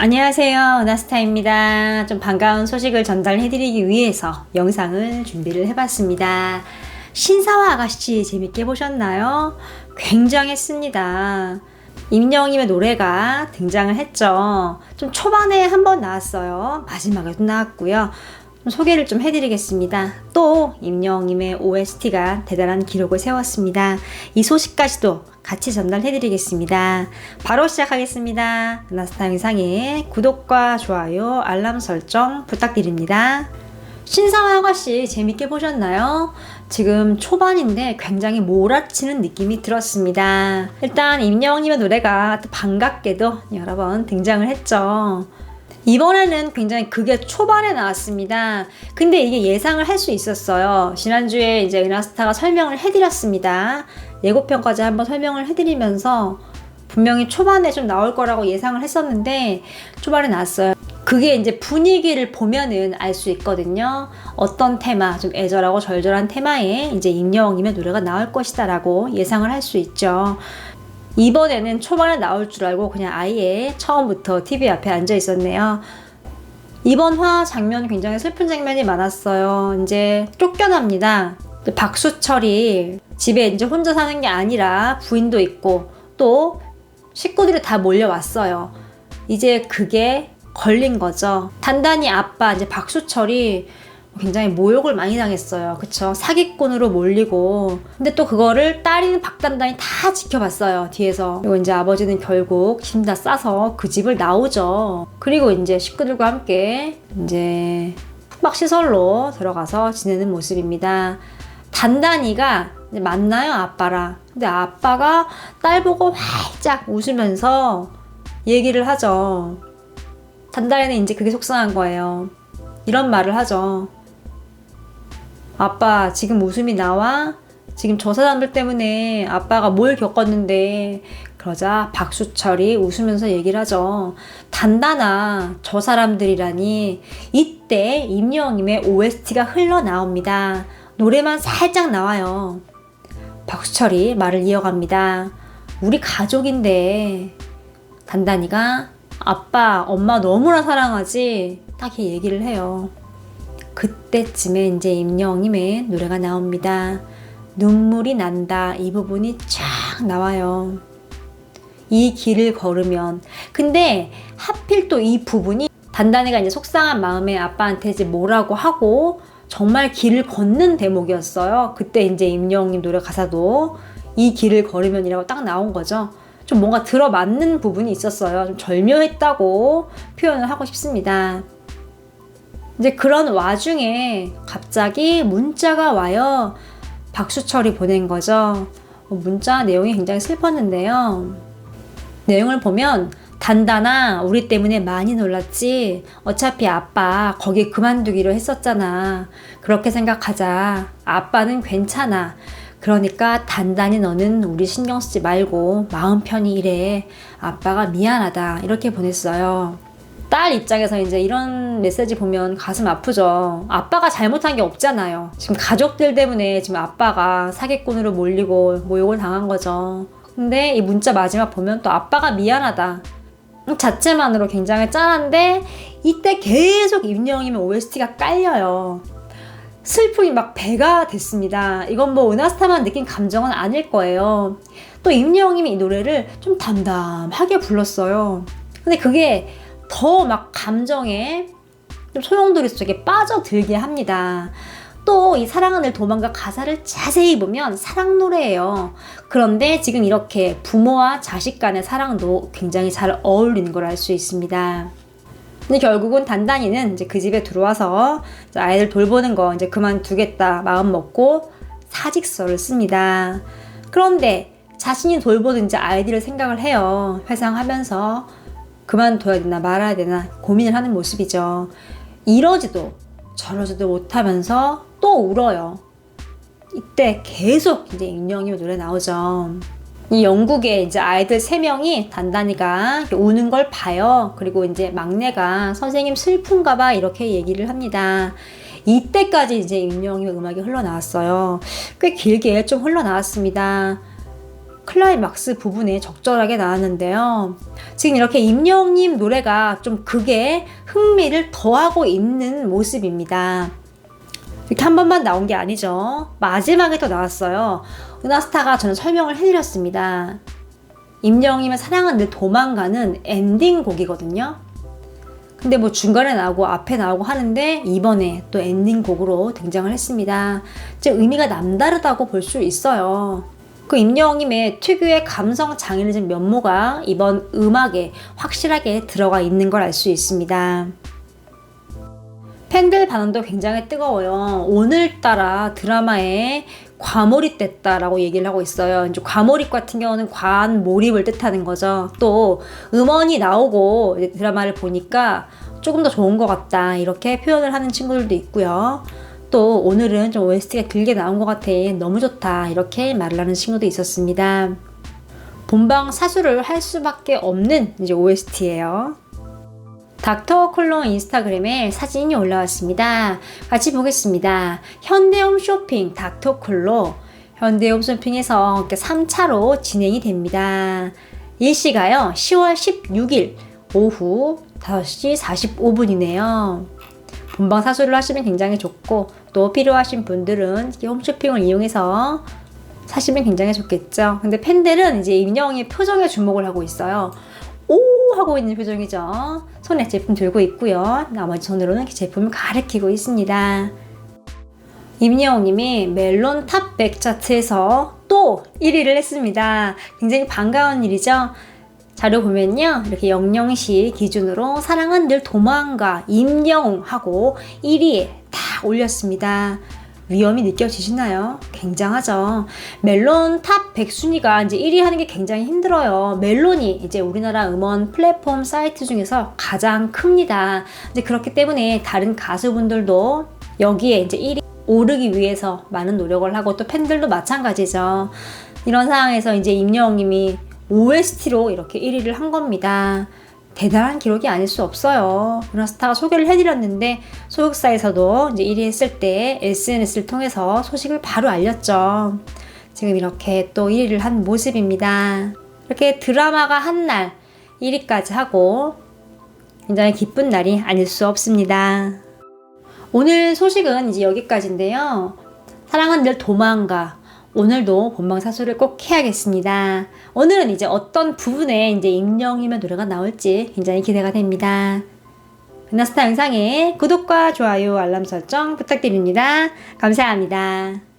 안녕하세요. 은하스타입니다. 좀 반가운 소식을 전달해드리기 위해서 영상을 준비를 해봤습니다. 신사와 아가씨 재밌게 보셨나요? 굉장했습니다. 임영임의 노래가 등장을 했죠. 좀 초반에 한번 나왔어요. 마지막에도 나왔고요. 소개를 좀 해드리겠습니다. 또 임영임의 OST가 대단한 기록을 세웠습니다. 이 소식까지도 같이 전달해드리겠습니다. 바로 시작하겠습니다. 은하스타 영상에 구독과 좋아요, 알람 설정 부탁드립니다. 신사와 아가씨 재밌게 보셨나요? 지금 초반인데 굉장히 몰아치는 느낌이 들었습니다. 일단 임영웅님의 노래가 반갑게도 여러 번 등장을 했죠. 이번에는 굉장히 극의 초반에 나왔습니다. 근데 이게 예상을 할 수 있었어요. 지난주에 이제 은하스타가 설명을 해드렸습니다. 예고편까지 한번 설명을 해드리면서 분명히 초반에 좀 나올 거라고 예상을 했었는데 초반에 나왔어요. 그게 이제 분위기를 보면은 알 수 있거든요. 어떤 테마, 좀 애절하고 절절한 테마에 이제 임영웅님의 노래가 나올 것이다 라고 예상을 할 수 있죠. 이번에는 초반에 나올 줄 알고 그냥 아예 처음부터 TV 앞에 앉아 있었네요. 이번 화 장면 굉장히 슬픈 장면이 많았어요. 이제 쫓겨납니다. 박수철이 집에 이제 혼자 사는 게 아니라 부인도 있고 또 식구들이 다 몰려왔어요. 이제 그게 걸린 거죠. 단단히 아빠 이제 박수철이 굉장히 모욕을 많이 당했어요. 그쵸? 사기꾼으로 몰리고. 근데 또 그거를 딸인 박단단이 다 지켜봤어요. 뒤에서. 그리고 이제 아버지는 결국 짐 다 싸서 그 집을 나오죠. 그리고 이제 식구들과 함께 이제 숙박시설로 들어가서 지내는 모습입니다. 단단이가 이제 만나요, 아빠랑. 근데 아빠가 딸 보고 활짝 웃으면서 얘기를 하죠. 단단이는 이제 그게 속상한 거예요. 이런 말을 하죠. 아빠, 지금 웃음이 나와? 지금 저 사람들 때문에 아빠가 뭘 겪었는데. 그러자 박수철이 웃으면서 얘기를 하죠. 단단아, 저 사람들이라니. 이때 임영웅님의 OST가 흘러나옵니다. 노래만 살짝 나와요. 박수철이 말을 이어갑니다. 우리 가족인데. 단단이가 아빠, 엄마 너무나 사랑하지? 딱 이 얘기를 해요. 그때쯤에 이제 임영웅님의 노래가 나옵니다. 눈물이 난다. 이 부분이 쫙 나와요. 이 길을 걸으면. 근데 하필 또 이 부분이 단단이가 이제 속상한 마음에 아빠한테 이제 뭐라고 하고 정말 길을 걷는 대목이었어요. 그때 이제 임영웅님 노래 가사도 이 길을 걸으면이라고 딱 나온 거죠. 좀 뭔가 들어맞는 부분이 있었어요. 좀 절묘했다고 표현을 하고 싶습니다. 이제 그런 와중에 갑자기 문자가 와요. 박수철이 보낸 거죠. 문자 내용이 굉장히 슬펐는데요. 내용을 보면 단단아, 우리 때문에 많이 놀랐지? 어차피 아빠 거기 그만두기로 했었잖아. 그렇게 생각하자. 아빠는 괜찮아. 그러니까 단단히 너는 우리 신경 쓰지 말고 마음 편히 일해. 아빠가 미안하다. 이렇게 보냈어요. 딸 입장에서 이제 이런 메시지 보면 가슴 아프죠. 아빠가 잘못한 게 없잖아요. 지금 가족들 때문에 지금 아빠가 사기꾼으로 몰리고 모욕을 당한 거죠. 근데 이 문자 마지막 보면 또 아빠가 미안하다. 자체만으로 굉장히 짠한데 이때 계속 임영웅님의 OST가 깔려요. 슬픔이 막 배가 됐습니다. 이건 뭐 은하스타만 느낀 감정은 아닐 거예요. 또 임영웅님이 이 노래를 좀 담담하게 불렀어요. 근데 그게 더 막 감정에 좀 소용돌이 속에 빠져들게 합니다. 또 이 사랑은 늘 도망가 가사를 자세히 보면 사랑 노래예요. 그런데 지금 이렇게 부모와 자식 간의 사랑도 굉장히 잘 어울리는 걸 알 수 있습니다. 근데 결국은 단단이는 이제 그 집에 들어와서 아이들 돌보는 거 이제 그만두겠다 마음 먹고 사직서를 씁니다. 그런데 자신이 돌보는 이제 아이들을 생각을 해요. 회상하면서 그만둬야 되나 말아야 되나 고민을 하는 모습이죠. 이러지도 저러지도 못하면서 또 울어요. 이때 계속 이제 임영웅님의 노래 나오죠. 이 영국의 이제 아이들 3명이 단단이가 우는 걸 봐요. 그리고 이제 막내가 선생님 슬픈가 봐 이렇게 얘기를 합니다. 이때까지 이제 임영웅님의 음악이 흘러나왔어요. 꽤 길게 좀 흘러나왔습니다. 클라이막스 부분에 적절하게 나왔는데요. 지금 이렇게 임영웅님 노래가 좀 극에 흥미를 더하고 있는 모습입니다. 이렇게 한 번만 나온 게 아니죠. 마지막에 또 나왔어요. 은하스타가 저는 설명을 해드렸습니다. 임영웅님의 사랑은 늘 도망가는 엔딩곡이거든요. 근데 뭐 중간에 나오고 앞에 나오고 하는데 이번에 또 엔딩곡으로 등장을 했습니다. 즉 의미가 남다르다고 볼 수 있어요. 그 임영웅님의 특유의 감성 장인어른 면모가 이번 음악에 확실하게 들어가 있는 걸 알 수 있습니다. 팬들 반응도 굉장히 뜨거워요. 오늘따라 드라마에 과몰입됐다라고 얘기를 하고 있어요. 이제 과몰입 같은 경우는 과한 몰입을 뜻하는 거죠. 또 음원이 나오고 드라마를 보니까 조금 더 좋은 것 같다 이렇게 표현을 하는 친구들도 있고요. 또 오늘은 좀 OST가 길게 나온 것 같아 너무 좋다 이렇게 말을 하는 친구도 있었습니다. 본방 사수를 할 수밖에 없는 이제 OST예요. 닥터콜론 인스타그램에 사진이 올라왔습니다. 같이 보겠습니다. 현대홈 쇼핑 닥터콜로 현대홈 쇼핑에서 이렇게 3차로 진행이 됩니다. 일시가요 10월 16일 오후 5시 45분이네요. 본방 사수를 하시면 굉장히 좋고 또 필요하신 분들은 홈쇼핑을 이용해서 사시면 굉장히 좋겠죠. 근데 팬들은 이제 임영웅의 표정에 주목을 하고 있어요. 오 하고 있는 표정이죠. 손에 제품 들고 있고요. 나머지 손으로는 제품을 가리키고 있습니다. 임영웅님이 멜론 탑 100 차트에서 또 1위를 했습니다. 굉장히 반가운 일이죠. 자료 보면요. 이렇게 00시 기준으로 사랑은 늘 도망가 임영웅하고 1위에 딱 올렸습니다. 위험이 느껴지시나요? 굉장하죠. 멜론 탑 100 순위가 이제 1위 하는 게 굉장히 힘들어요. 멜론이 이제 우리나라 음원 플랫폼 사이트 중에서 가장 큽니다. 이제 그렇기 때문에 다른 가수분들도 여기에 이제 1위 오르기 위해서 많은 노력을 하고 또 팬들도 마찬가지죠. 이런 상황에서 이제 임영웅님이 OST로 이렇게 1위를 한 겁니다. 대단한 기록이 아닐 수 없어요. 은하스타가 소개를 해드렸는데 소속사에서도 이제 1위 했을 때 SNS를 통해서 소식을 바로 알렸죠. 지금 이렇게 또 1위를 한 모습입니다. 이렇게 드라마가 한 날 1위까지 하고 굉장히 기쁜 날이 아닐 수 없습니다. 오늘 소식은 이제 여기까지인데요. 사랑은 늘 도망가. 오늘도 본방사수를 꼭 해야겠습니다. 오늘은 이제 어떤 부분에 이제 임영웅님의 노래가 나올지 굉장히 기대가 됩니다. 은하스타 영상에 구독과 좋아요, 알람 설정 부탁드립니다. 감사합니다.